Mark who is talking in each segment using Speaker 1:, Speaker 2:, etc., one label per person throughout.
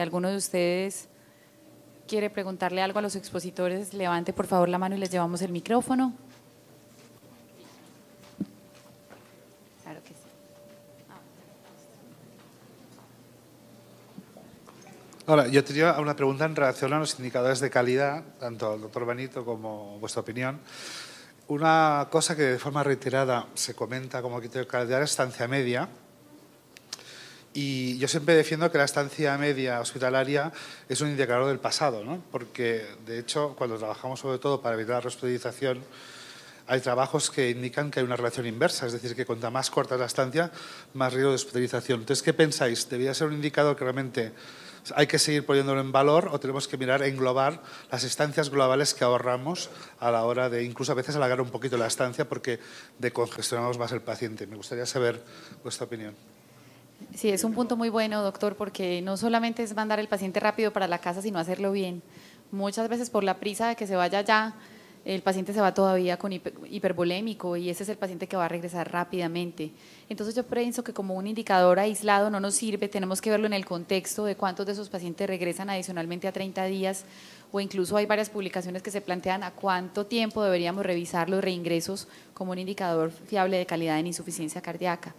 Speaker 1: alguno de ustedes quiere preguntarle algo a los expositores, levante por favor la mano y les llevamos el micrófono. Claro que sí.
Speaker 2: Hola, yo tenía una pregunta en relación a los indicadores de calidad, tanto al doctor Benito como vuestra opinión. Una cosa que de forma reiterada se comenta como criterio de calidad es la estancia media. Y yo siempre defiendo que la estancia media hospitalaria es un indicador del pasado, ¿no? Porque, de hecho, cuando trabajamos sobre todo para evitar la rehospitalización, hay trabajos que indican que hay una relación inversa, es decir, que cuanta más corta es la estancia, más riesgo de hospitalización. Entonces, ¿qué pensáis? ¿Debería ser un indicador que realmente hay que seguir poniéndolo en valor o tenemos que mirar, englobar las estancias globales que ahorramos a la hora de, incluso a veces, alargar un poquito la estancia porque decongestionamos más el paciente? Me gustaría saber vuestra opinión.
Speaker 1: Sí, es un punto muy bueno, doctor, porque no solamente es mandar el paciente rápido para la casa, sino hacerlo bien. Muchas veces por la prisa de que se vaya ya, el paciente se va todavía con hipervolémico y ese es el paciente que va a regresar rápidamente. Entonces yo pienso que como un indicador aislado no nos sirve, tenemos que verlo en el contexto de cuántos de esos pacientes regresan adicionalmente a 30 días o incluso hay varias publicaciones que se plantean a cuánto tiempo deberíamos revisar los reingresos como un indicador fiable de calidad en insuficiencia cardíaca.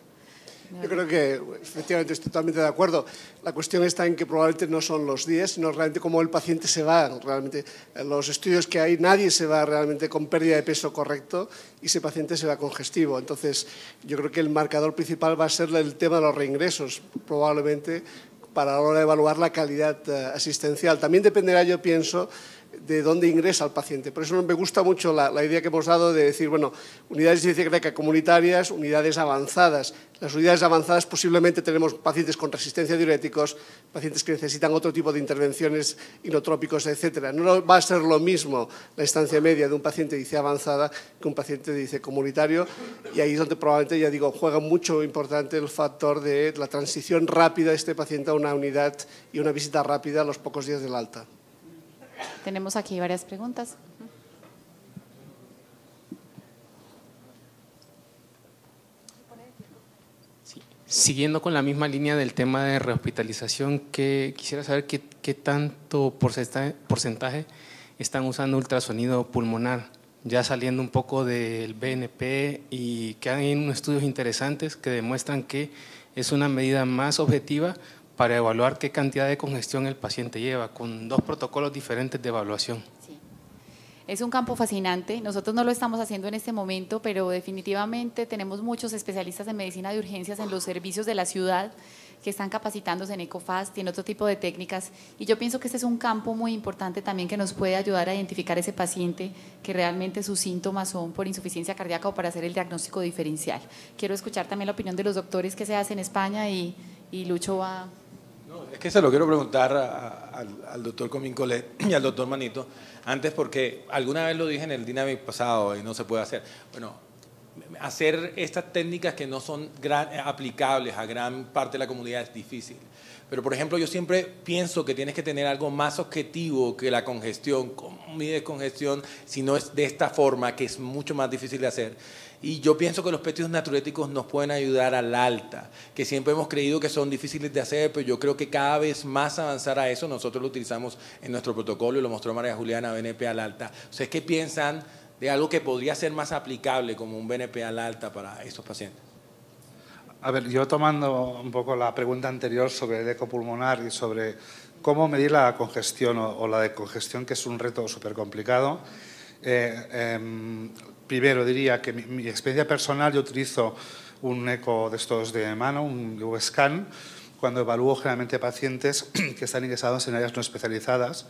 Speaker 3: Yo creo que efectivamente estoy totalmente de acuerdo. La cuestión está en que probablemente no son los días, sino realmente cómo el paciente se va. Realmente en los estudios que hay nadie se va realmente con pérdida de peso correcto y ese paciente se va congestivo. Entonces yo creo que el marcador principal va a ser el tema de los reingresos, probablemente para la hora de evaluar la calidad asistencial. También dependerá, yo pienso, de dónde ingresa el paciente. Por eso me gusta mucho la idea que hemos dado de decir, bueno, unidades de insuficiencia cardíaca comunitarias, unidades avanzadas. Las unidades avanzadas posiblemente tenemos pacientes con resistencia a diuréticos, pacientes que necesitan otro tipo de intervenciones inotrópicos, etcétera. No va a ser lo mismo la estancia media de un paciente de IC avanzada que un paciente de IC comunitario y ahí es donde probablemente, ya digo, juega mucho importante el factor de la transición rápida de este paciente a una unidad y una visita rápida a los pocos días del alta.
Speaker 1: Tenemos aquí varias preguntas.
Speaker 4: Sí. Siguiendo con la misma línea del tema de rehospitalización, quisiera saber qué tanto porcentaje están usando ultrasonido pulmonar, ya saliendo un poco del BNP y que hay unos estudios interesantes que demuestran que es una medida más objetiva para evaluar qué cantidad de congestión el paciente lleva, con 2 protocolos diferentes de evaluación.
Speaker 1: Sí. Es un campo fascinante, nosotros no lo estamos haciendo en este momento, pero definitivamente tenemos muchos especialistas en medicina de urgencias en los servicios de la ciudad que están capacitándose en EcoFast y en otro tipo de técnicas y yo pienso que este es un campo muy importante también que nos puede ayudar a identificar ese paciente que realmente sus síntomas son por insuficiencia cardíaca o para hacer el diagnóstico diferencial. Quiero escuchar también la opinión de los doctores que se hace en España y Lucho va…
Speaker 5: No, es que se lo quiero preguntar al doctor Comín Colet y al doctor Manito, antes porque alguna vez lo dije en el Dynamic pasado y no se puede hacer. Bueno, hacer estas técnicas que no son aplicables a gran parte de la comunidad es difícil. Pero, por ejemplo, yo siempre pienso que tienes que tener algo más objetivo que la congestión. ¿Cómo mides congestión si no es de esta forma, que es mucho más difícil de hacer? Y yo pienso que los péptidos natriuréticos nos pueden ayudar al alta, que siempre hemos creído que son difíciles de hacer, pero yo creo que cada vez más avanzar a eso, nosotros lo utilizamos en nuestro protocolo y lo mostró María Juliana, BNP al alta. ¿Ustedes qué piensan de algo que podría ser más aplicable como un BNP al alta para estos pacientes?
Speaker 2: A ver, yo tomando un poco la pregunta anterior sobre el eco pulmonar y sobre cómo medir la congestión o la decongestión, que es un reto súper complicado. Primero diría que mi experiencia personal, yo utilizo un eco de estos de mano, un Scan, cuando evalúo generalmente pacientes que están ingresados en áreas no especializadas,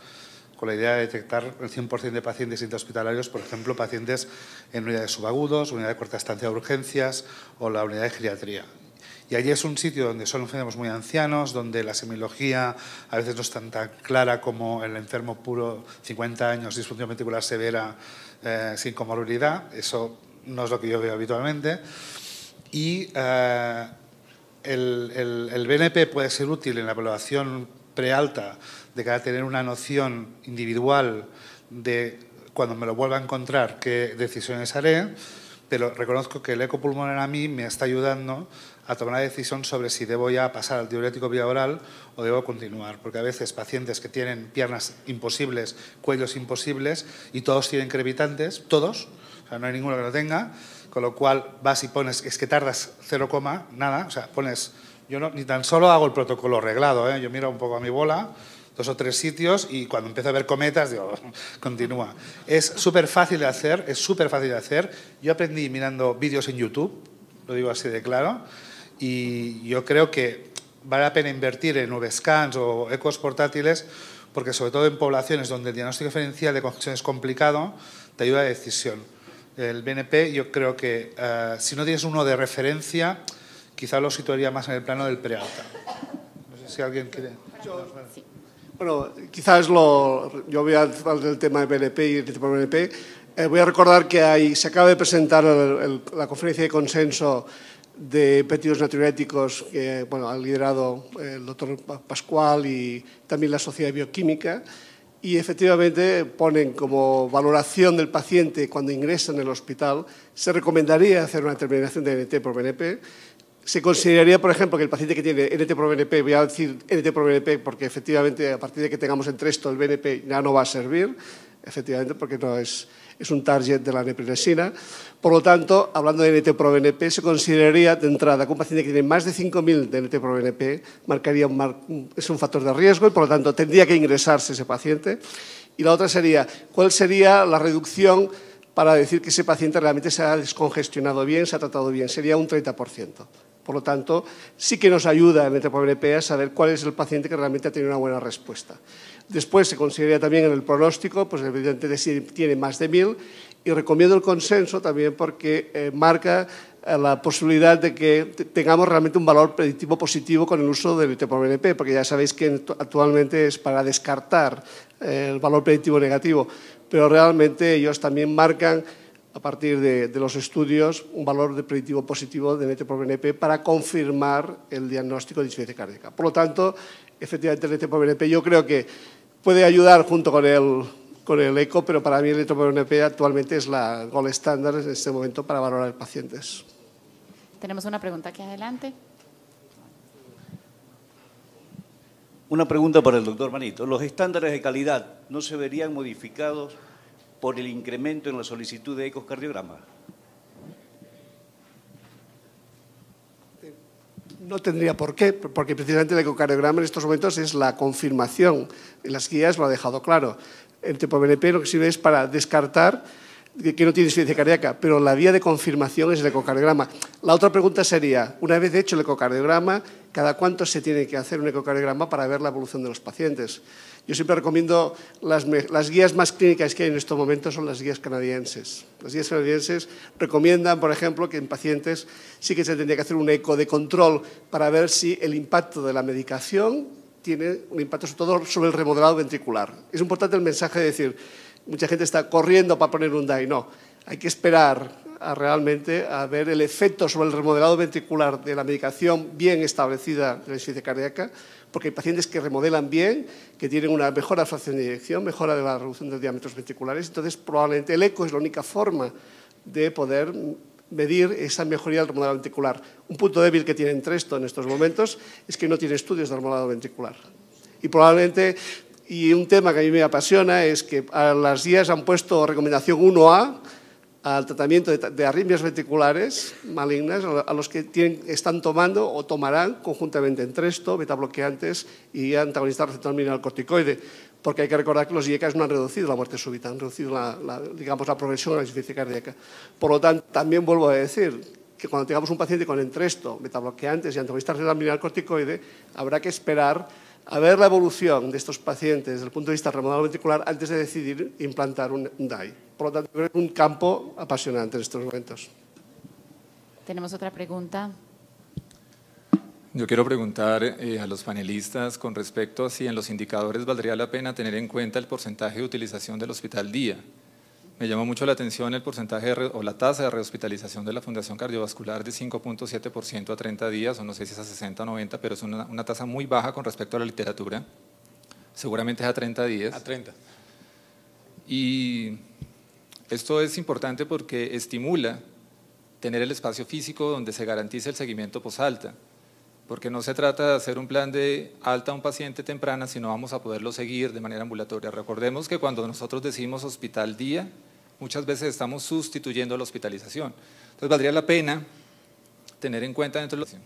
Speaker 2: con la idea de detectar el 100% de pacientes intrahospitalarios, por ejemplo, pacientes en unidades subagudos, unidad de corta estancia de urgencias o la unidad de geriatría. Y allí es un sitio donde son enfermos muy ancianos, donde la semiología a veces no es tan clara como el enfermo puro, 50 años, disfunción ventricular severa, sin comorbilidad. Eso no es lo que yo veo habitualmente. Y el BNP puede ser útil en la evaluación prealta de cara a tener una noción individual de cuando me lo vuelva a encontrar qué decisiones haré, pero reconozco que el eco pulmonar a mí me está ayudando a tomar una decisión sobre si debo ya pasar al diurético vía oral o debo continuar, porque a veces pacientes que tienen piernas imposibles, cuellos imposibles y todos tienen crepitantes, todos, o sea, no hay ninguno que lo tenga, con lo cual vas y pones, es que tardas 0, nada, o sea, pones, yo no, ni tan solo hago el protocolo reglado, yo miro un poco a mi bola, 2 o 3 sitios y cuando empiezo a ver cometas digo, continúa. Es súper fácil de hacer, es súper fácil de hacer. Yo aprendí mirando vídeos en YouTube, lo digo así de claro, y yo creo que vale la pena invertir en V-scans o ecos portátiles porque sobre todo en poblaciones donde el diagnóstico diferencial de congestión es complicado, te ayuda a la decisión. El BNP yo creo que si no tienes uno de referencia, quizá lo situaría más en el plano del prealta. No sé si alguien quiere...
Speaker 3: Bueno, quizás yo voy a hablar del tema de BNP y el tipo de BNP. Voy a recordar que se acaba de presentar la conferencia de consenso de péptidos natriuréticos que ha liderado el doctor Pascual y también la Sociedad Bioquímica, y efectivamente ponen como valoración del paciente cuando ingresa en el hospital, se recomendaría hacer una determinación de NT por BNP. Se consideraría, por ejemplo, que el paciente que tiene NT por BNP, voy a decir NT por BNP porque efectivamente a partir de que tengamos entresto el BNP ya no va a servir, efectivamente porque no es un target de la neprinesina. Por lo tanto, hablando de NT por BNP, se consideraría de entrada que un paciente que tiene más de 5.000 de NT por BNP es un factor de riesgo y por lo tanto tendría que ingresarse ese paciente. Y la otra sería, ¿cuál sería la reducción para decir que ese paciente realmente se ha descongestionado bien, se ha tratado bien? Sería un 30%. Por lo tanto, sí que nos ayuda en el NT-proBNP a saber cuál es el paciente que realmente ha tenido una buena respuesta. Después se consideraría también en el pronóstico, pues evidentemente si tiene más de 1.000, y recomiendo el consenso también porque marca la posibilidad de que tengamos realmente un valor predictivo positivo con el uso del NT-proBNP, porque ya sabéis que actualmente es para descartar el valor predictivo negativo, pero realmente ellos también marcan a partir de los estudios un valor de predictivo positivo de NT-proBNP para confirmar el diagnóstico de insuficiencia cardíaca. Por lo tanto, efectivamente el NT-proBNP yo creo que puede ayudar junto con el ECO, pero para mí el NT-proBNP actualmente es la gold estándar en este momento para valorar pacientes.
Speaker 1: Tenemos una pregunta aquí adelante.
Speaker 6: Una pregunta para el doctor Manito. ¿Los estándares de calidad no se verían modificados por el incremento en la solicitud de ecocardiograma?
Speaker 3: No tendría por qué, porque precisamente el ecocardiograma en estos momentos es la confirmación. En las guías lo ha dejado claro. El NT-proBNP lo que sirve es para descartar que no tiene insuficiencia cardíaca, pero la vía de confirmación es el ecocardiograma. La otra pregunta sería, una vez hecho el ecocardiograma, ¿cada cuánto se tiene que hacer un ecocardiograma para ver la evolución de los pacientes? Yo siempre recomiendo las guías más clínicas que hay en estos momentos son las guías canadienses. Las guías canadienses recomiendan, por ejemplo, que en pacientes sí que se tendría que hacer un eco de control para ver si el impacto de la medicación tiene un impacto sobre todo sobre el remodelado ventricular. Es importante el mensaje de decir, mucha gente está corriendo para poner un DAI. No, hay que esperar realmente a ver el efecto sobre el remodelado ventricular de la medicación bien establecida de la insuficiencia cardíaca, porque hay pacientes que remodelan bien, que tienen una mejora de fracción de eyección, mejora de la reducción de diámetros ventriculares, entonces probablemente el eco es la única forma de poder medir esa mejoría del remodelado ventricular. Un punto débil que tiene Entresto en estos momentos es que no tiene estudios de remodelado ventricular. Y probablemente, y un tema que a mí me apasiona, es que a las guías han puesto recomendación 1A al tratamiento de arritmias ventriculares malignas, a los que están tomando o tomarán conjuntamente Entresto, betabloqueantes y antagonistas receptor mineralocorticoide, porque hay que recordar que los IECAs no han reducido la muerte súbita, han reducido la progresión de la insuficiencia cardíaca. Por lo tanto, también vuelvo a decir que cuando tengamos un paciente con Entresto, betabloqueantes y antagonistas receptor mineralocorticoide, habrá que esperar a ver la evolución de estos pacientes desde el punto de vista del remodelado ventricular antes de decidir implantar un DAI. Por lo tanto, creo que es un campo apasionante en estos momentos.
Speaker 1: Tenemos otra pregunta.
Speaker 7: Yo quiero preguntar a los panelistas con respecto a si en los indicadores valdría la pena tener en cuenta el porcentaje de utilización del hospital día. Me llama mucho la atención el porcentaje o la tasa de rehospitalización de la Fundación Cardiovascular de 5.7% a 30 días, o no sé si es a 60 o 90, pero es una tasa muy baja con respecto a la literatura. Seguramente es a 30 días.
Speaker 5: A 30.
Speaker 7: Y esto es importante porque estimula tener el espacio físico donde se garantice el seguimiento posalta, porque no se trata de hacer un plan de alta a un paciente temprana, sino vamos a poderlo seguir de manera ambulatoria. Recordemos que cuando nosotros decimos hospital día, muchas veces estamos sustituyendo la hospitalización. Entonces, valdría la pena tener en cuenta dentro de la...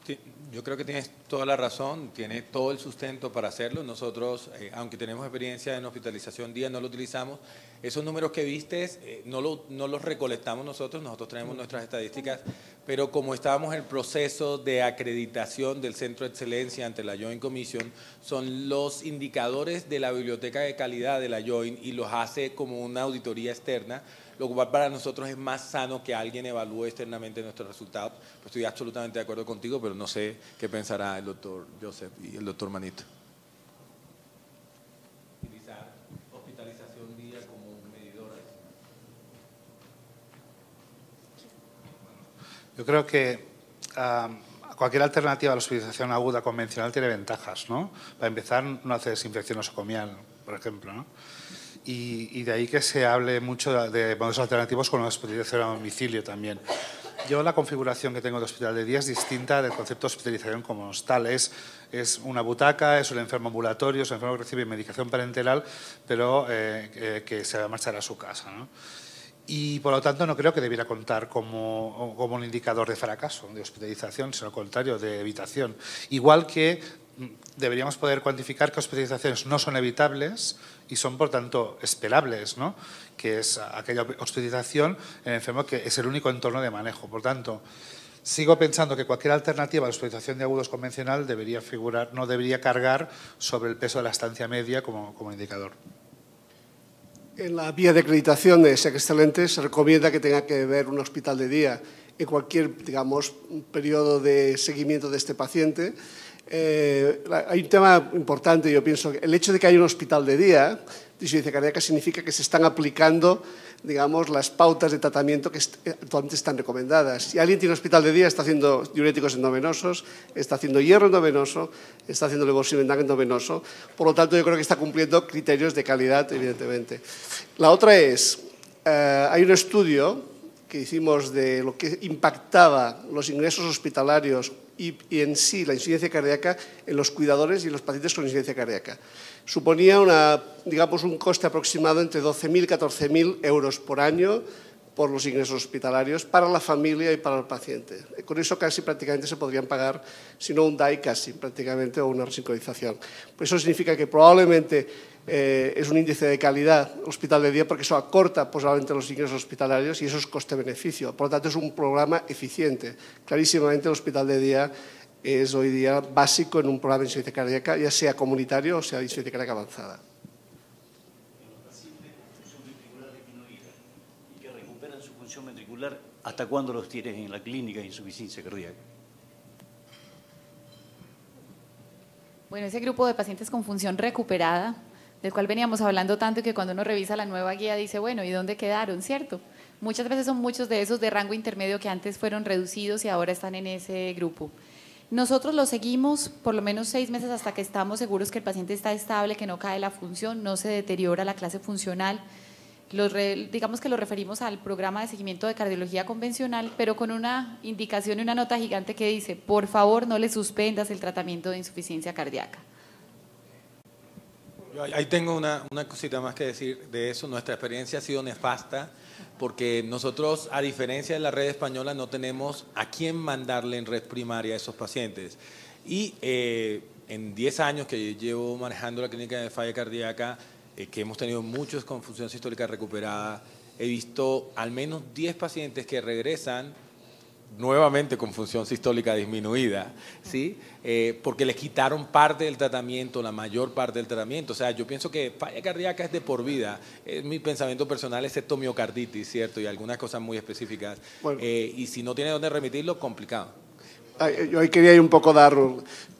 Speaker 5: Sí, yo creo que tienes toda la razón, tiene todo el sustento para hacerlo. Nosotros, aunque tenemos experiencia en hospitalización día, no lo utilizamos. Esos números que vistes no los recolectamos nosotros tenemos nuestras estadísticas, pero como estábamos en el proceso de acreditación del Centro de Excelencia ante la Joint Commission, son los indicadores de la biblioteca de calidad de la Joint y los hace como una auditoría externa, lo cual para nosotros es más sano que alguien evalúe externamente nuestros resultados. Pues estoy absolutamente de acuerdo contigo, pero no sé qué pensará el doctor Joseph y el doctor Manito. Utilizar hospitalización día como un medidor.
Speaker 2: Yo creo que cualquier alternativa a la hospitalización aguda convencional tiene ventajas, ¿no? Para empezar, no hace desinfección nosocomial, por ejemplo, ¿no? Y de ahí que se hable mucho de modelos alternativos con la hospitalización a domicilio también. Yo la configuración que tengo de hospital de día es distinta del concepto de hospitalización como tal. Es una butaca, es un enfermo ambulatorio, es un enfermo que recibe medicación parenteral, pero que se va a marchar a su casa, ¿no? Y por lo tanto no creo que debiera contar como un indicador de fracaso, de hospitalización, sino al contrario, de evitación. Igual que deberíamos poder cuantificar que hospitalizaciones no son evitables y son, por tanto, esperables, ¿no? Que es aquella hospitalización en el enfermo que es el único entorno de manejo. Por tanto, sigo pensando que cualquier alternativa a la hospitalización de agudos convencional debería figurar, no debería cargar sobre el peso de la estancia media como indicador.
Speaker 3: En la vía de acreditación de SEC Excelente se recomienda que tenga que ver un hospital de día en cualquier, digamos, periodo de seguimiento de este paciente. Hay un tema importante, yo pienso, que el hecho de que haya un hospital de día de insuficiencia cardíaca significa que se están aplicando, digamos, las pautas de tratamiento que actualmente están recomendadas. Si alguien tiene un hospital de día, está haciendo diuréticos endovenosos, está haciendo hierro endovenoso, está haciendo levosimendan endovenoso, por lo tanto yo creo que está cumpliendo criterios de calidad, evidentemente. La otra es, hay un estudio que hicimos de lo que impactaba los ingresos hospitalarios y en sí la insuficiencia cardíaca en los cuidadores y en los pacientes con insuficiencia cardíaca. Suponía digamos, un coste aproximado entre 12.000 y 14.000 euros por año por los ingresos hospitalarios para la familia y para el paciente. Con eso casi prácticamente se podrían pagar, si no un DAI casi prácticamente, o una resincronización. Pues eso significa que probablemente es un índice de calidad hospital de día porque eso acorta posiblemente los ingresos hospitalarios y eso es coste-beneficio. Por lo tanto, es un programa eficiente. Clarísimamente el hospital de día es hoy día básico en un programa de insuficiencia cardíaca, ya sea comunitario o sea de insuficiencia cardíaca avanzada.
Speaker 6: ¿Hasta cuándo los tienes en la clínica de insuficiencia cardíaca?
Speaker 1: Bueno, ese grupo de pacientes con función recuperada, del cual veníamos hablando tanto y que cuando uno revisa la nueva guía dice, bueno, ¿y dónde quedaron? ¿Cierto? Muchas veces son muchos de esos de rango intermedio que antes fueron reducidos y ahora están en ese grupo. Nosotros lo seguimos por lo menos 6 meses hasta que estamos seguros que el paciente está estable, que no cae la función, no se deteriora la clase funcional. Digamos que lo referimos al programa de seguimiento de cardiología convencional, pero con una indicación y una nota gigante que dice, por favor no le suspendas el tratamiento de insuficiencia cardíaca.
Speaker 5: Yo ahí tengo una cosita más que decir de eso. Nuestra experiencia ha sido nefasta porque nosotros, a diferencia de la red española, no tenemos a quién mandarle en red primaria a esos pacientes. Y en 10 años que llevo manejando la clínica de falla cardíaca, que hemos tenido muchos con función sistólica recuperada, he visto al menos 10 pacientes que regresan nuevamente con función sistólica disminuida, ¿sí? Porque les quitaron parte del tratamiento, la mayor parte del tratamiento. O sea, yo pienso que falla cardíaca es de por vida. Es mi pensamiento personal, excepto miocarditis, ¿cierto? Y algunas cosas muy específicas. Bueno, y si no tiene dónde remitirlo, complicado.
Speaker 3: Yo ahí quería ir un poco dar...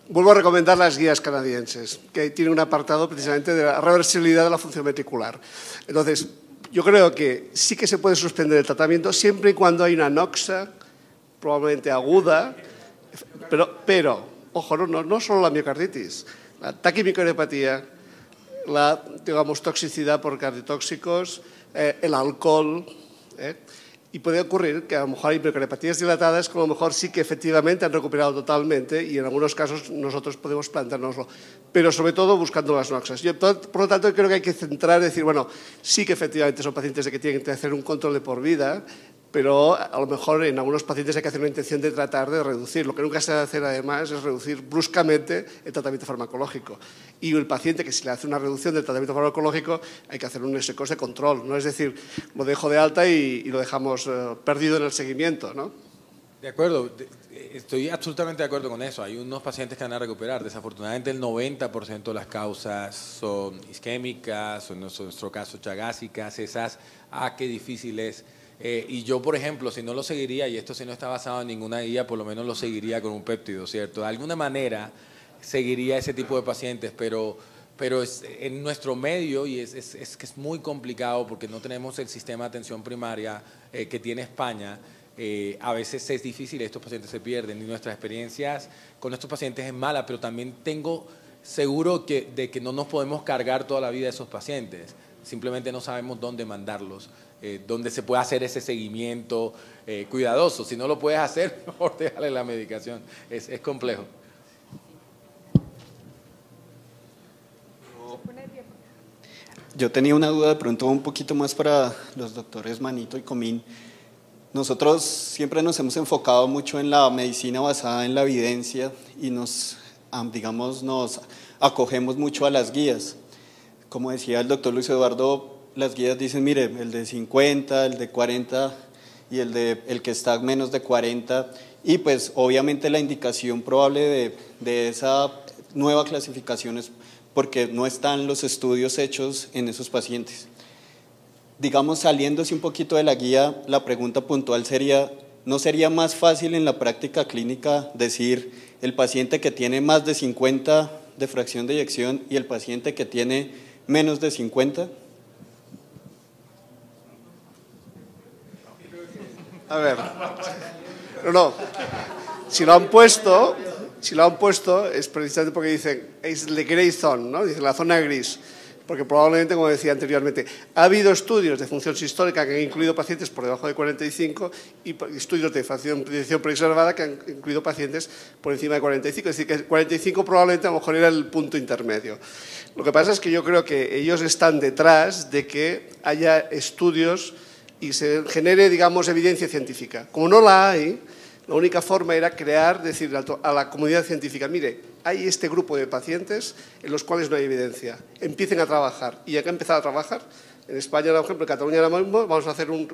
Speaker 3: Vuelvo a recomendar las guías canadienses, que tienen un apartado precisamente de la reversibilidad de la función ventricular. Entonces, yo creo que sí que se puede suspender el tratamiento siempre y cuando hay una anoxia, probablemente aguda, pero ojo, no solo la miocarditis, la taquimicroepatía, la, digamos, toxicidad por cardiotóxicos, el alcohol, Y puede ocurrir que a lo mejor hay micronepatías dilatadas que a lo mejor sí que efectivamente han recuperado totalmente y en algunos casos nosotros podemos planteárnoslo, pero sobre todo buscando las noxas. Yo, por lo tanto, creo que hay que centrar y decir, bueno, sí que efectivamente son pacientes de que tienen que hacer un control de por vida, pero a lo mejor en algunos pacientes hay que hacer una intención de tratar de reducir. Lo que nunca se debe hacer además es reducir bruscamente el tratamiento farmacológico. Y el paciente que si le hace una reducción del tratamiento farmacológico hay que hacer un SECOS de control, no es decir, lo dejo de alta y lo dejamos perdido en el seguimiento, ¿no?
Speaker 5: De acuerdo, estoy absolutamente de acuerdo con eso. Hay unos pacientes que van a recuperar. Desafortunadamente el 90% de las causas son isquémicas, o en nuestro caso chagásicas, esas, qué difícil es. Y yo, por ejemplo, si no lo seguiría, y esto si no está basado en ninguna guía, por lo menos lo seguiría con un péptido, ¿cierto? De alguna manera seguiría ese tipo de pacientes, pero es, en nuestro medio, y es que es muy complicado porque no tenemos el sistema de atención primaria que tiene España, a veces es difícil, estos pacientes se pierden, y nuestras experiencias con estos pacientes es mala, pero también tengo seguro de que no nos podemos cargar toda la vida de esos pacientes, simplemente no sabemos dónde mandarlos. Donde se puede hacer ese seguimiento cuidadoso. Si no lo puedes hacer, mejor déjale la medicación. Es complejo.
Speaker 8: Yo tenía una duda de pronto un poquito más para los doctores Manito y Comín. Nosotros siempre nos hemos enfocado mucho en la medicina basada en la evidencia y nos acogemos mucho a las guías. Como decía el doctor Luis Eduardo, las guías dicen, mire, el de 50, el de 40 y el que está menos de 40, y pues obviamente la indicación probable de esa nueva clasificación es porque no están los estudios hechos en esos pacientes. Digamos, saliéndose un poquito de la guía, la pregunta puntual sería, ¿no sería más fácil en la práctica clínica decir el paciente que tiene más de 50 de fracción de eyección y el paciente que tiene menos de 50?
Speaker 3: A ver, no, si lo han puesto es precisamente porque dicen, es the grey zone, ¿no? Dicen la zona gris, porque probablemente, como decía anteriormente, ha habido estudios de función sistólica que han incluido pacientes por debajo de 45 y estudios de fracción preservada que han incluido pacientes por encima de 45, es decir, que 45 probablemente a lo mejor era el punto intermedio. Lo que pasa es que yo creo que ellos están detrás de que haya estudios y se genere, digamos, evidencia científica. Como no la hay, la única forma era crear, decir a la comunidad científica, mire, hay este grupo de pacientes en los cuales no hay evidencia, empiecen a trabajar. Y ya que han empezado a trabajar, en España, por ejemplo, en Cataluña ahora mismo, vamos a hacer un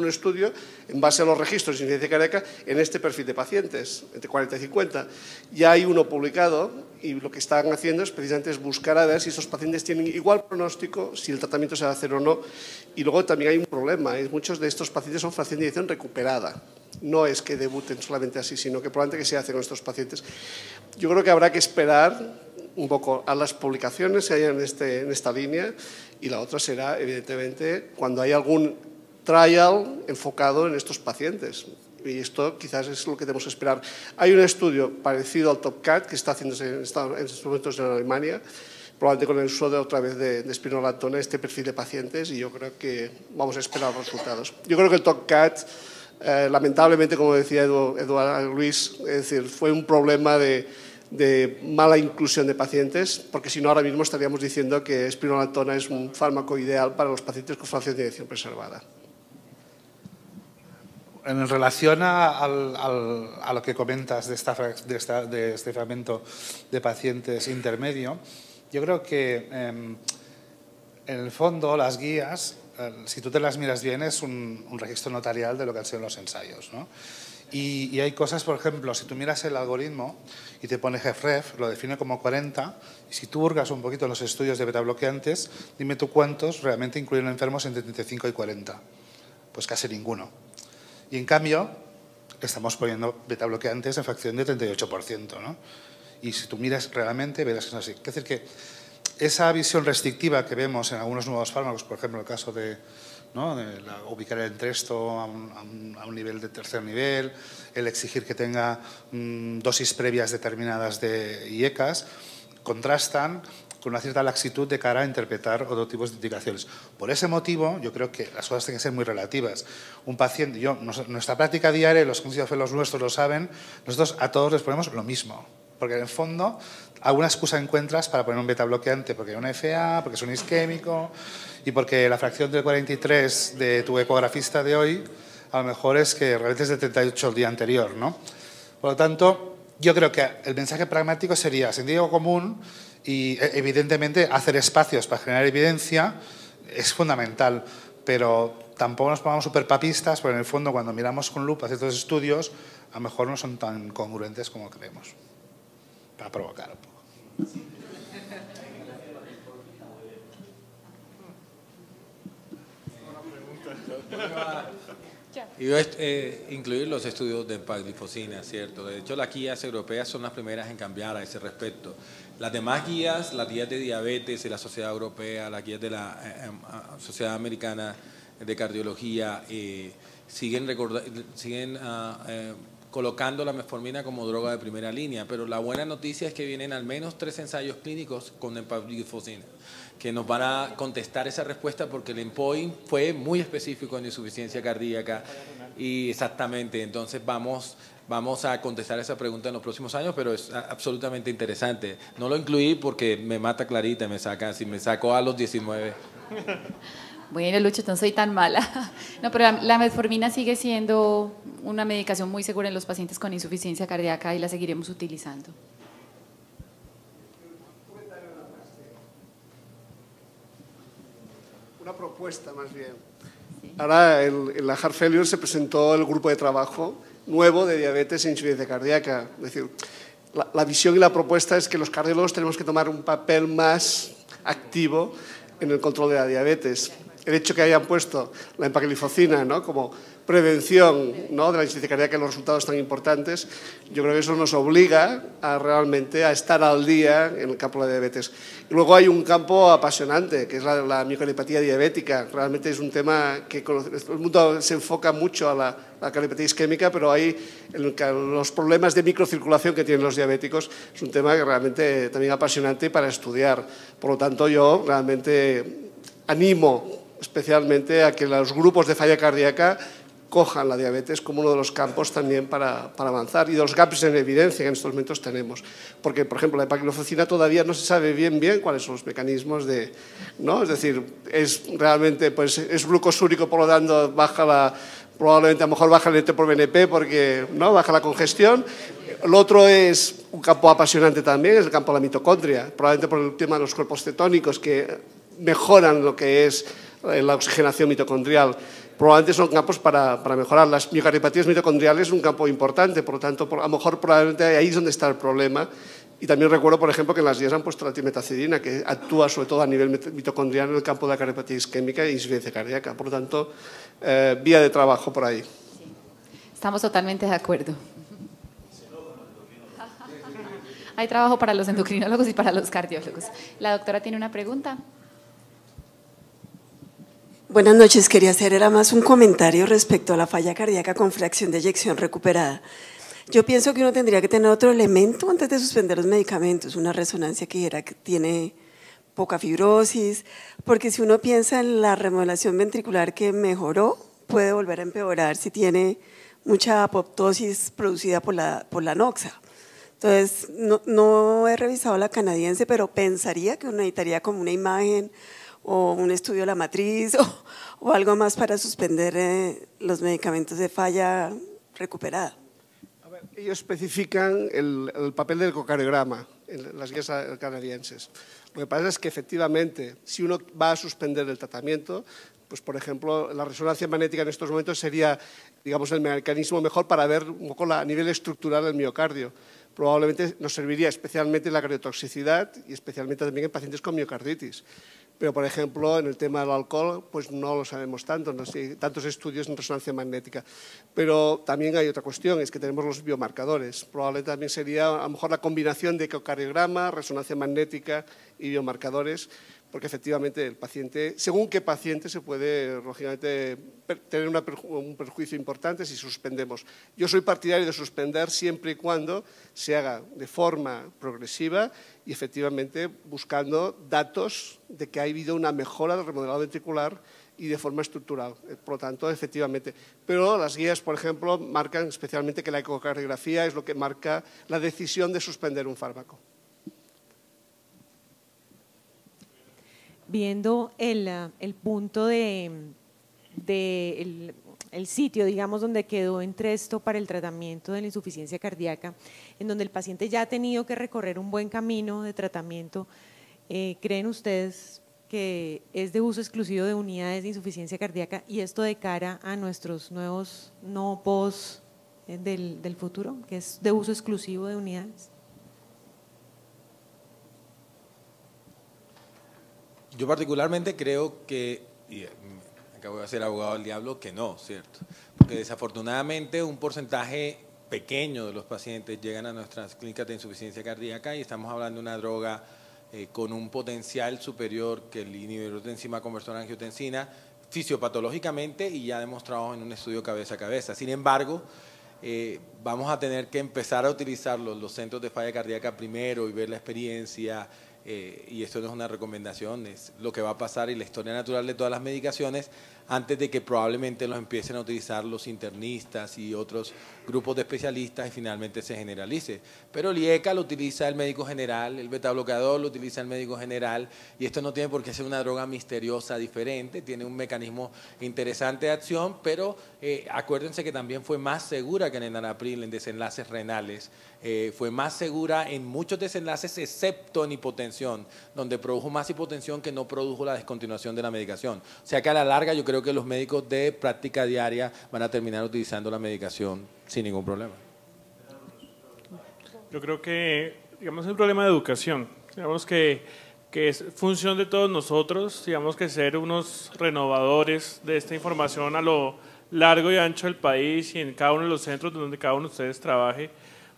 Speaker 3: estudio en base a los registros de incidencia cardíaca en este perfil de pacientes, entre 40 y 50. Ya hay uno publicado y lo que están haciendo es precisamente buscar a ver si esos pacientes tienen igual pronóstico, si el tratamiento se va a hacer o no. Y luego también hay un problema, muchos de estos pacientes son fracción de eyección recuperada. No es que debuten solamente así, sino que probablemente que se hace con estos pacientes. Yo creo que habrá que esperar un poco a las publicaciones que hayan en esta línea, y la otra será, evidentemente, cuando hay algún trial enfocado en estos pacientes. Y esto quizás es lo que tenemos que esperar. Hay un estudio parecido al TOPCAT que está haciéndose en estos momentos en Alemania, probablemente con el uso de otra vez de espironolactona, este perfil de pacientes, y yo creo que vamos a esperar los resultados. Yo creo que el TOPCAT, lamentablemente, como decía Eduardo Luis, es decir, fue un problema de mala inclusión de pacientes, porque si no ahora mismo estaríamos diciendo que espironolactona es un fármaco ideal para los pacientes con fracción de eyección preservada.
Speaker 2: En relación a lo que comentas de este fragmento de pacientes intermedio, yo creo que en el fondo las guías, si tú te las miras bien, es un registro notarial de lo que han sido los ensayos, ¿no? Y hay cosas, por ejemplo, si tú miras el algoritmo y te pone GFREF, lo define como 40, y si tú hurgas un poquito en los estudios de betabloqueantes, dime tú cuántos realmente incluyen enfermos entre 35 y 40. Pues casi ninguno. Y en cambio, estamos poniendo betabloqueantes en fracción de 38%, ¿no? Y si tú miras realmente, verás que es así. Es decir, que esa visión restrictiva que vemos en algunos nuevos fármacos, por ejemplo, el caso de ubicar el entresto a un nivel de tercer nivel, el exigir que tenga dosis previas determinadas de IECAS, contrastan con una cierta laxitud de cara a interpretar otros tipos de indicaciones. Por ese motivo, yo creo que las cosas tienen que ser muy relativas. Un paciente, nuestra práctica diaria, los los nuestros lo saben, nosotros a todos les ponemos lo mismo, porque en el fondo alguna excusa encuentras para poner un beta bloqueante, porque hay una FA, porque es un isquémico y porque la fracción del 43 de tu ecografista de hoy a lo mejor es que realmente es de 38 el día anterior, ¿no? Por lo tanto, yo creo que el mensaje pragmático sería sentido común y evidentemente hacer espacios para generar evidencia es fundamental, pero tampoco nos pongamos súper papistas, porque en el fondo cuando miramos con lupa ciertos estudios a lo mejor no son tan congruentes como creemos, para provocar un poco.
Speaker 5: Iba a incluir los estudios de empaglifosina, ¿cierto? De hecho, las guías europeas son las primeras en cambiar a ese respecto. Las demás guías, las guías de diabetes de la Sociedad Europea, las guías de la Sociedad Americana de Cardiología, siguen colocando la metformina como droga de primera línea, pero la buena noticia es que vienen al menos 3 ensayos clínicos con empaglifosina, que nos van a contestar esa respuesta porque el endpoint fue muy específico en insuficiencia cardíaca y exactamente, entonces vamos a contestar esa pregunta en los próximos años, pero es absolutamente interesante. No lo incluí porque me mata Clarita, me sacó a los 19.
Speaker 1: Bueno, Lucho, no soy tan mala. No, pero la metformina sigue siendo una medicación muy segura en los pacientes con insuficiencia cardíaca y la seguiremos utilizando.
Speaker 3: Una propuesta más bien. Sí. Ahora en la Heart Failure se presentó el grupo de trabajo nuevo de diabetes e insuficiencia cardíaca. Es decir, la visión y la propuesta es que los cardiólogos tenemos que tomar un papel más activo en el control de la diabetes. El hecho que hayan puesto la empaglifosina, ¿no?, como prevención, ¿no?, de la insuficiencia cardíaca y los resultados tan importantes, yo creo que eso nos obliga realmente a estar al día en el campo de la diabetes. Y luego hay un campo apasionante, que es la miocardiopatía diabética. Realmente es un tema que el mundo se enfoca mucho a la cardiopatía isquémica, pero hay los problemas de microcirculación que tienen los diabéticos, es un tema que realmente también apasionante para estudiar. Por lo tanto, yo realmente animo especialmente a que los grupos de falla cardíaca cojan la diabetes como uno de los campos también para avanzar y de los gaps en evidencia que en estos momentos tenemos. Porque, por ejemplo, la empaglifosina todavía no se sabe bien cuáles son los mecanismos de, ¿no? Es decir, es realmente, pues, es glucosúrico, por lo tanto, probablemente a lo mejor baja el NT-proBNP porque, ¿no?, baja la congestión. El otro es un campo apasionante también, es el campo de la mitocondria, probablemente por el tema de los cuerpos cetónicos que mejoran lo que es la oxigenación mitocondrial. Probablemente son campos para mejorar. Las miocardiopatías mitocondriales es un campo importante, por lo tanto, a lo mejor probablemente ahí es donde está el problema. Y también recuerdo, por ejemplo, que en las guías han puesto la timetazidina, que actúa sobre todo a nivel mitocondrial en el campo de la cardiopatía isquémica e insuficiencia cardíaca. Por lo tanto, vía de trabajo por ahí.
Speaker 1: Sí. Estamos totalmente de acuerdo. Hay trabajo para los endocrinólogos y para los cardiólogos. La doctora tiene una pregunta.
Speaker 9: Buenas noches, quería hacer era más un comentario respecto a la falla cardíaca con fracción de eyección recuperada. Yo pienso que uno tendría que tener otro elemento antes de suspender los medicamentos, una resonancia que dijera que tiene poca fibrosis, porque si uno piensa en la remodelación ventricular que mejoró, puede volver a empeorar si tiene mucha apoptosis producida por la noxa. Entonces, no he revisado la canadiense, pero pensaría que uno necesitaría como una imagen o un estudio de la matriz o algo más para suspender los medicamentos de falla recuperada.
Speaker 3: A ver, ellos especifican el papel del ecocardiograma en las guías canadienses. Lo que pasa es que efectivamente, si uno va a suspender el tratamiento, pues por ejemplo, la resonancia magnética en estos momentos sería, digamos, el mecanismo mejor para ver un poco a nivel estructural del miocardio. Probablemente nos serviría especialmente en la cardiotoxicidad y especialmente también en pacientes con miocarditis. Pero, por ejemplo, en el tema del alcohol, pues no lo sabemos tanto, no hay tantos estudios en resonancia magnética. Pero también hay otra cuestión, es que tenemos los biomarcadores. Probablemente también sería, a lo mejor, la combinación de ecocardiograma, resonancia magnética y biomarcadores, porque efectivamente el paciente, según qué paciente, se puede, lógicamente, tener un perjuicio importante si suspendemos. Yo soy partidario de suspender siempre y cuando se haga de forma progresiva y efectivamente buscando datos de que ha habido una mejora del remodelado ventricular y de forma estructural. Por lo tanto, efectivamente. Pero las guías, por ejemplo, marcan especialmente que la ecocardiografía es lo que marca la decisión de suspender un fármaco.
Speaker 10: Viendo el punto el sitio, digamos, donde quedó Entresto para el tratamiento de la insuficiencia cardíaca, en donde el paciente ya ha tenido que recorrer un buen camino de tratamiento, ¿creen ustedes que es de uso exclusivo de unidades de insuficiencia cardíaca y esto de cara a nuestros nuevos no-POS del futuro, que es de uso exclusivo de unidades?
Speaker 5: Yo particularmente creo que, y acabo de ser abogado del diablo, que no, ¿cierto? Porque desafortunadamente un porcentaje pequeño de los pacientes llegan a nuestras clínicas de insuficiencia cardíaca y estamos hablando de una droga con un potencial superior que el inhibidor de enzima conversora angiotensina, fisiopatológicamente y ya demostrado en un estudio cabeza a cabeza. Sin embargo, vamos a tener que empezar a utilizar los centros de falla cardíaca primero y ver la experiencia. Y esto no es una recomendación, es lo que va a pasar y la historia natural de todas las medicaciones antes de que probablemente los empiecen a utilizar los internistas y otros grupos de especialistas y finalmente se generalice. Pero el IECA lo utiliza el médico general, el betabloqueador lo utiliza el médico general y esto no tiene por qué ser una droga misteriosa diferente, tiene un mecanismo interesante de acción, pero acuérdense que también fue más segura que el enalapril en desenlaces renales, fue más segura en muchos desenlaces excepto en hipotensión, donde produjo más hipotensión que no produjo la descontinuación de la medicación. O sea que a la larga yo creo que los médicos de práctica diaria van a terminar utilizando la medicación sin ningún problema.
Speaker 11: Yo creo que, digamos, es un problema de educación. Digamos que es función de todos nosotros, digamos que ser unos renovadores de esta información a lo largo y ancho del país y en cada uno de los centros donde cada uno de ustedes trabaje,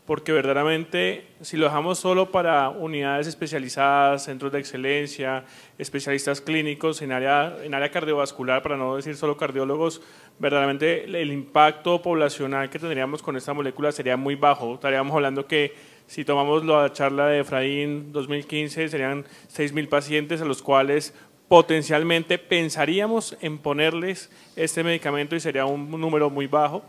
Speaker 11: porque verdaderamente si lo dejamos solo para unidades especializadas, centros de excelencia, especialistas clínicos en área cardiovascular, para no decir solo cardiólogos, verdaderamente el impacto poblacional que tendríamos con esta molécula sería muy bajo. Estaríamos hablando que si tomamos la charla de Efraín 2015 serían 6.000 pacientes a los cuales potencialmente pensaríamos en ponerles este medicamento y sería un número muy bajo.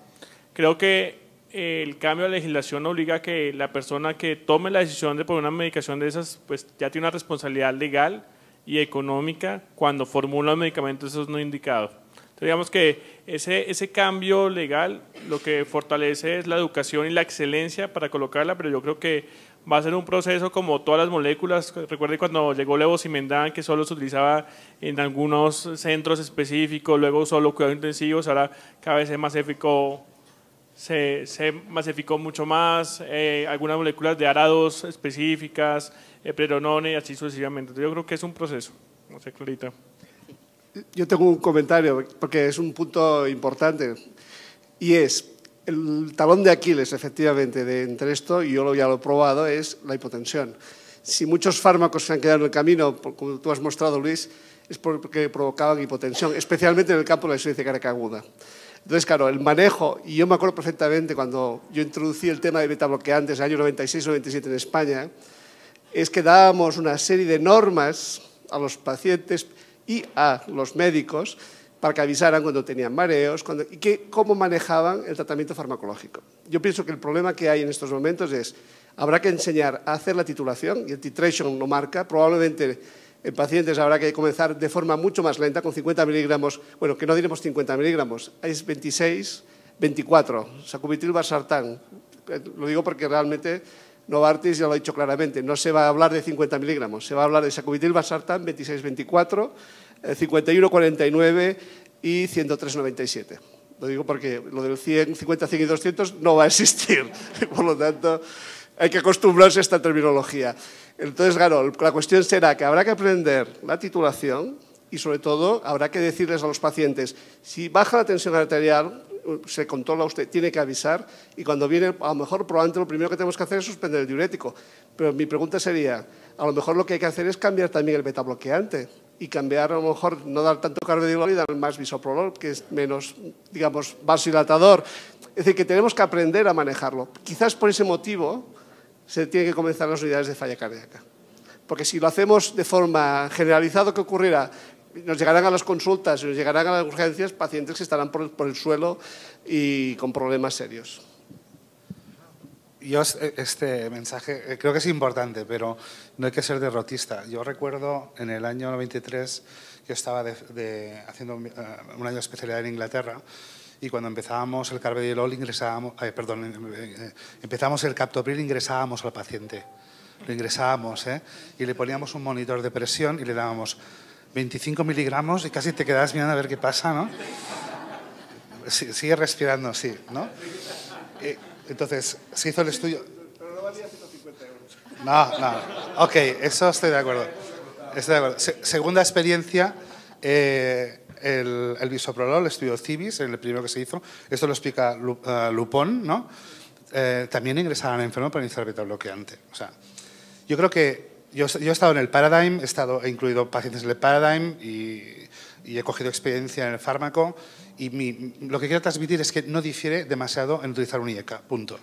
Speaker 11: Creo que el cambio de legislación obliga a que la persona que tome la decisión de poner una medicación de esas, pues ya tiene una responsabilidad legal y económica cuando formula un medicamento esos no indicados. Entonces, digamos que ese cambio legal lo que fortalece es la educación y la excelencia para colocarla, pero yo creo que va a ser un proceso como todas las moléculas. Recuerde cuando llegó levosimendan, que solo se utilizaba en algunos centros específicos, luego solo cuidados intensivos, ahora cada vez se masificó mucho más, algunas moléculas de ARA2 específicas, Preronone y así sucesivamente. Entonces, yo creo que es un proceso. No sé, Clarita.
Speaker 3: Yo tengo un comentario, porque es un punto importante, y es el talón de Aquiles, efectivamente, de Entresto, y yo ya lo he probado, es la hipotensión. Si muchos fármacos se han quedado en el camino, como tú has mostrado, Luis, es porque provocaban hipotensión, especialmente en el campo de la insuficiencia cardíaca aguda. Entonces, claro, el manejo, y yo me acuerdo perfectamente cuando yo introducí el tema de betabloqueantes en el año 96-97 en España, es que dábamos una serie de normas a los pacientes y a los médicos para que avisaran cuando tenían mareos y cómo manejaban el tratamiento farmacológico. Yo pienso que el problema que hay en estos momentos es, habrá que enseñar a hacer la titulación, y el titration lo marca, probablemente en pacientes habrá que comenzar de forma mucho más lenta, con 50 miligramos, bueno, que no diremos 50 miligramos, es 26, 24, sacubitril/valsartán. Lo digo porque realmente Novartis ya lo ha dicho claramente, no se va a hablar de 50 miligramos, se va a hablar de sacubitril/valsartán 26-24, 51-49 y 103-97. Lo digo porque lo del 100, 50, 100 y 200 no va a existir, por lo tanto hay que acostumbrarse a esta terminología. Entonces, claro, la cuestión será que habrá que aprender la titulación y, sobre todo, habrá que decirles a los pacientes, si baja la tensión arterial, se controla usted, tiene que avisar y cuando viene, a lo mejor probablemente lo primero que tenemos que hacer es suspender el diurético. Pero mi pregunta sería, a lo mejor lo que hay que hacer es cambiar también el betabloqueante y cambiar, a lo mejor, no dar tanto carvedilol y dar más bisoprolol, que es menos, digamos, vasodilatador. Es decir, que tenemos que aprender a manejarlo. Quizás por ese motivo se tienen que comenzar las unidades de falla cardíaca. Porque si lo hacemos de forma generalizada, ¿qué ocurrirá? Nos llegarán a las consultas y nos llegarán a las urgencias pacientes que estarán por el suelo y con problemas serios.
Speaker 2: Yo este mensaje creo que es importante, pero no hay que ser derrotista. Yo recuerdo en el año 93 que estaba haciendo un año de especialidad en Inglaterra y cuando empezábamos el carvedilol empezamos el captopril, ingresábamos al paciente. Lo ingresábamos y le poníamos un monitor de presión y le dábamos 25 miligramos y casi te quedabas mirando a ver qué pasa, ¿no? Sigue respirando, sí, ¿no? Entonces, se hizo el estudio.
Speaker 3: Pero no valía 150 euros.
Speaker 2: No. Ok, eso estoy de acuerdo. Segunda experiencia, el bisoprolol, el estudio CIBIS, el primero que se hizo. Esto lo explica Lupón, ¿no? También ingresaban a enfermo para iniciar betabloqueante. O sea, yo creo que yo he estado en el Paradigm, he incluido pacientes en el Paradigm y he cogido experiencia en el fármaco. Y lo que quiero transmitir es que no difiere demasiado en utilizar un IECA, punto.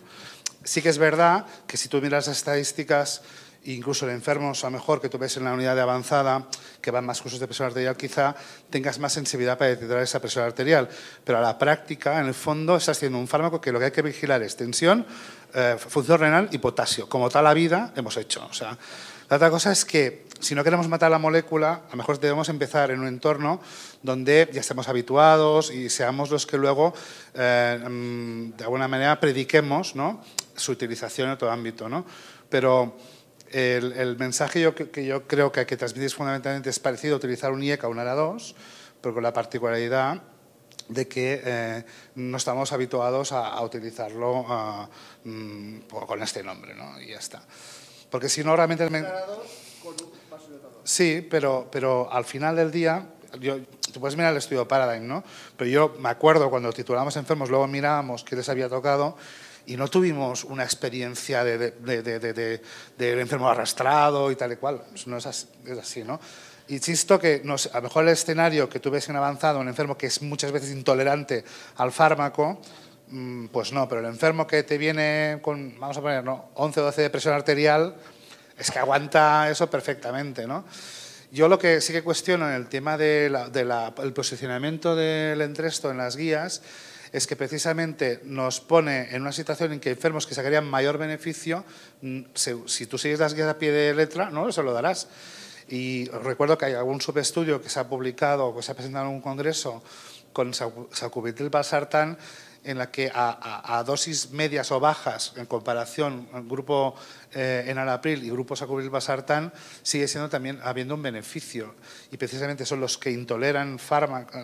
Speaker 2: Sí que es verdad que si tú miras las estadísticas, incluso en enfermos, a lo mejor que tú ves en la unidad de avanzada, que van más cursos de presión arterial, quizá tengas más sensibilidad para detectar esa presión arterial. Pero a la práctica, en el fondo, estás haciendo un fármaco que lo que hay que vigilar es tensión, función renal y potasio. Como toda la vida hemos hecho. O sea, la otra cosa es que si no queremos matar la molécula, a lo mejor debemos empezar en un entorno donde ya estemos habituados y seamos los que luego, de alguna manera, prediquemos, ¿no?, su utilización en todo ámbito, ¿no? Pero el mensaje que yo creo que hay que transmitir fundamentalmente es parecido a utilizar un IECA o un ARA2, pero con la particularidad de que no estamos habituados a utilizarlo con este nombre, ¿no? Y ya está. Porque si no, realmente... Sí, pero al final del día, tú puedes mirar el estudio Paradigm, ¿no? Pero yo me acuerdo cuando titulamos enfermos, luego mirábamos qué les había tocado y no tuvimos una experiencia de enfermo arrastrado y tal y cual. No es así, ¿no? Insisto que a lo mejor el escenario que tú ves en avanzado, un enfermo que es muchas veces intolerante al fármaco, pues no, pero el enfermo que te viene con, vamos a poner, ¿no?, 11 o 12 de presión arterial, es que aguanta eso perfectamente, ¿no? Yo lo que sí que cuestiono en el tema del posicionamiento del Entresto en las guías es que precisamente nos pone en una situación en que enfermos que sacarían mayor beneficio, si tú sigues las guías a pie de letra, no se lo darás. Y recuerdo que hay algún subestudio que se ha publicado o que se ha presentado en un congreso con sacubitril/valsartán, en la que a dosis medias o bajas en comparación al grupo enalapril y grupo sacubitril/valsartán sigue siendo también habiendo un beneficio y precisamente son los que intoleran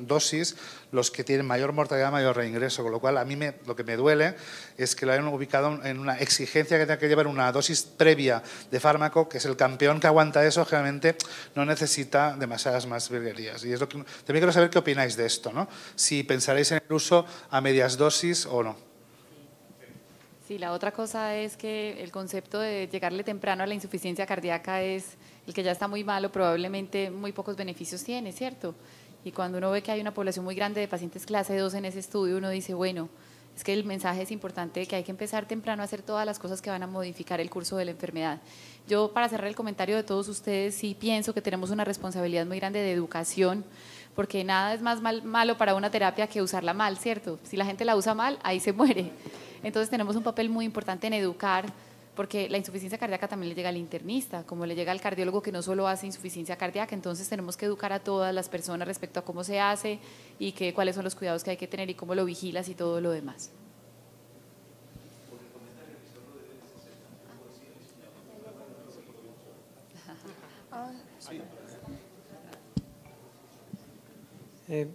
Speaker 2: dosis los que tienen mayor mortalidad, mayor reingreso, con lo cual a mí lo que me duele es que lo hayan ubicado en una exigencia que tenga que llevar una dosis previa de fármaco, que es el campeón que aguanta eso, generalmente no necesita demasiadas más virguerías. Y es lo que también quiero saber qué opináis de esto, ¿no? Si pensaréis en el uso a medias dosis o no.
Speaker 1: Sí, la otra cosa es que el concepto de llegarle temprano a la insuficiencia cardíaca es el que ya está muy malo, probablemente muy pocos beneficios tiene, ¿cierto? Y cuando uno ve que hay una población muy grande de pacientes clase 2 en ese estudio, uno dice, bueno, es que el mensaje es importante de que hay que empezar temprano a hacer todas las cosas que van a modificar el curso de la enfermedad. Yo, para cerrar el comentario de todos ustedes, sí pienso que tenemos una responsabilidad muy grande de educación, porque nada es más malo para una terapia que usarla mal, ¿cierto? Si la gente la usa mal, ahí se muere. Entonces tenemos un papel muy importante en educar, porque la insuficiencia cardíaca también le llega al internista, como le llega al cardiólogo que no solo hace insuficiencia cardíaca, entonces tenemos que educar a todas las personas respecto a cómo se hace y cuáles son los cuidados que hay que tener y cómo lo vigilas y todo lo demás.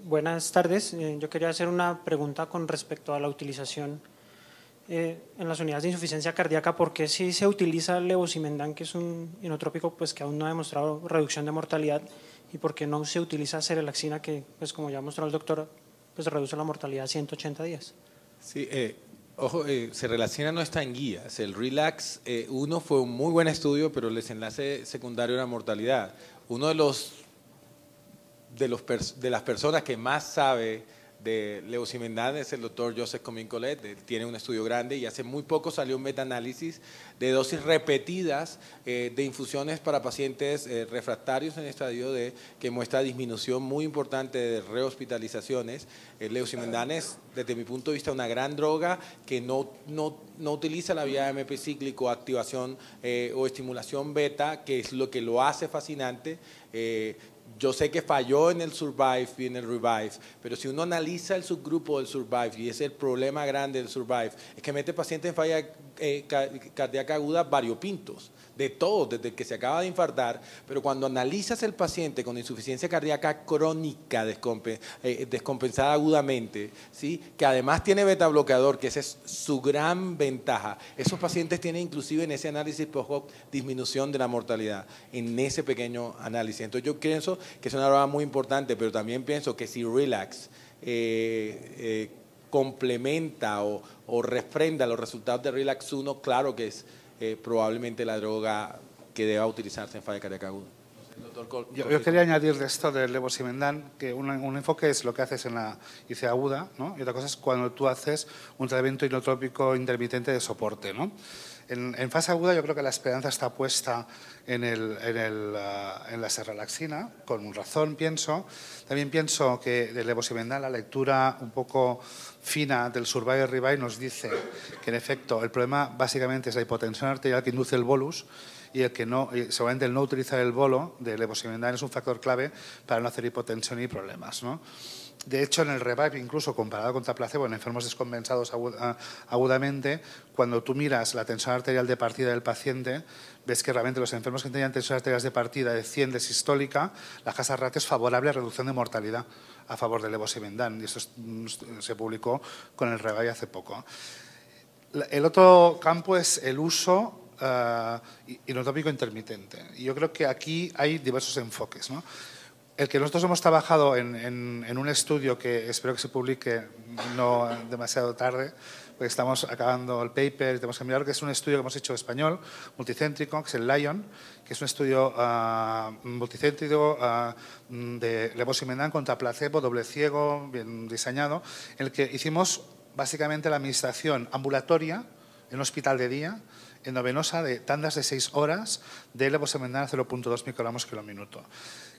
Speaker 12: Buenas tardes. Yo quería hacer una pregunta con respecto a la utilización en las unidades de insuficiencia cardíaca. ¿Por qué si se utiliza el levosimendan, que es un inotrópico pues, que aún no ha demostrado reducción de mortalidad, y por qué no se utiliza serelaxina, que pues, como ya ha mostrado el doctor, pues reduce la mortalidad a 180 días.
Speaker 5: Sí, ojo, se relaciona, no está en guías. El RELAX 1 fue un muy buen estudio, pero el desenlace secundario era mortalidad. Uno de las personas que más sabe de levosimendan es el doctor Joseph Comín-Collet. Él tiene un estudio grande y hace muy poco salió un metaanálisis de dosis repetidas de infusiones para pacientes refractarios en estadio D, que muestra disminución muy importante de rehospitalizaciones. El levosimendan es, desde mi punto de vista, una gran droga que no utiliza la vía MP cíclico, activación o estimulación beta, que es lo que lo hace fascinante. Yo sé que falló en el Survive y en el Revive, pero si uno analiza el subgrupo del Survive, y es el problema grande del Survive, es que mete pacientes en falla cardíaca aguda variopintos, de todos, desde el que se acaba de infartar, pero cuando analizas el paciente con insuficiencia cardíaca crónica descompensada agudamente, ¿sí?, que además tiene beta bloqueador, que esa es su gran ventaja, esos pacientes tienen inclusive en ese análisis post-hoc disminución de la mortalidad, en ese pequeño análisis. Entonces yo pienso que es una droga muy importante, pero también pienso que si RELAX complementa o refrenda los resultados de RELAX 1, claro que es probablemente la droga que deba utilizarse en falla cardíaca aguda.
Speaker 2: Yo quería añadir de esto del levosimendan que un enfoque es lo que haces en la IC aguda, ¿no?, y otra cosa es cuando tú haces un tratamiento inotrópico intermitente de soporte, ¿no? En fase aguda yo creo que la esperanza está puesta en la serralaxina, con razón pienso. También pienso que del levosimendan la lectura un poco fina del Survive y Revive nos dice que en efecto el problema básicamente es la hipotensión arterial que induce el bolus, y el que no, seguramente el no utilizar el bolo de levosimendan es un factor clave para no hacer hipotensión y problemas, ¿no? De hecho, en el Revive, incluso comparado contra placebo en enfermos descompensados agudamente, cuando tú miras la tensión arterial de partida del paciente, ves que realmente los enfermos que tenían tensión arterial de partida de 100 de sistólica, la hazard ratio es favorable a reducción de mortalidad a favor del levosimendan, y esto se publicó con el Revive hace poco. El otro campo es el uso inotrópico intermitente, y yo creo que aquí hay diversos enfoques, ¿no? El que nosotros hemos trabajado en un estudio que espero que se publique no demasiado tarde, porque estamos acabando el paper y tenemos que mirar, que es un estudio que hemos hecho español, multicéntrico, que es el LION, que es un estudio multicéntrico de levosimendan contra placebo, doble ciego, bien diseñado, en el que hicimos básicamente la administración ambulatoria en un hospital de día, endovenosa, de tandas de 6 horas de levosimendan a 0.2 microgramos kilo minuto,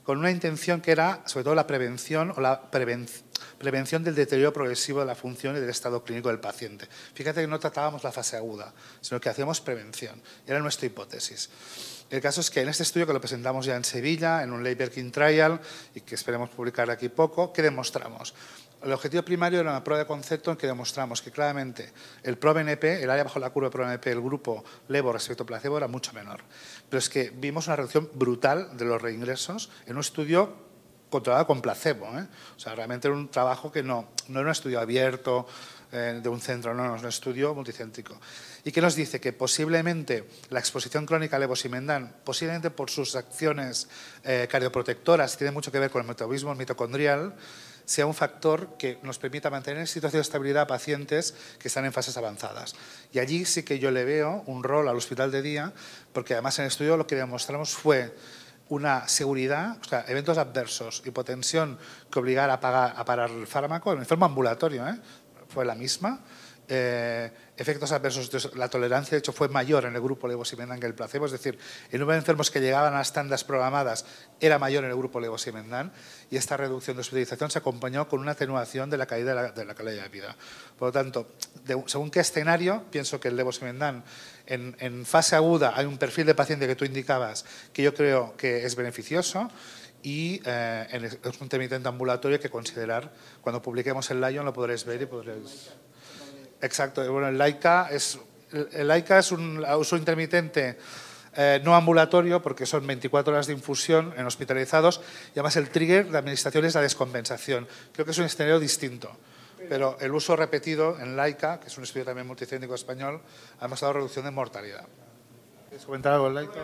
Speaker 2: con una intención que era, sobre todo, la prevención o la prevención del deterioro progresivo de la función y del estado clínico del paciente. Fíjate que no tratábamos la fase aguda, sino que hacíamos prevención. Era nuestra hipótesis. El caso es que en este estudio, que lo presentamos ya en Sevilla, en un Ley-Berkin Trial, y que esperemos publicar aquí poco, ¿qué demostramos? El objetivo primario era una prueba de concepto en que demostramos que claramente el PRO-BNP, el área bajo la curva de PRO-BNP, el grupo levo respecto a placebo era mucho menor. Pero es que vimos una reducción brutal de los reingresos en un estudio controlado con placebo, ¿eh? O sea, realmente era un trabajo que no era un estudio abierto de un centro, no, es un estudio multicéntrico. ¿Y qué nos dice? Que posiblemente la exposición crónica al levosimendan, posiblemente por sus acciones cardioprotectoras, tiene mucho que ver con el metabolismo mitocondrial, sea un factor que nos permita mantener en situación de estabilidad a pacientes que están en fases avanzadas. Y allí sí que yo le veo un rol al hospital de día, porque además en el estudio lo que demostramos fue una seguridad, o sea, eventos adversos, hipotensión que obligara a parar el fármaco, el enfermo ambulatorio, fue la misma. Efectos adversos, la tolerancia de hecho fue mayor en el grupo levosimendan que el placebo, es decir, el número de enfermos que llegaban a las tandas programadas era mayor en el grupo levosimendan, y esta reducción de hospitalización se acompañó con una atenuación de la caída de la calidad de vida. Por lo tanto, según qué escenario, pienso que el levosimendan en fase aguda hay un perfil de paciente que tú indicabas que yo creo que es beneficioso, y es un intermitente ambulatorio que considerar. Cuando publiquemos el LION lo podréis ver y podréis... Exacto, bueno, el LAICA es un uso intermitente no ambulatorio, porque son 24 horas de infusión en hospitalizados, y además el trigger de administración es la descompensación. Creo que es un escenario distinto, pero el uso repetido en LAICA, que es un estudio también multicéntrico español, ha demostrado reducción de mortalidad. ¿Quieres comentar algo en LAICA?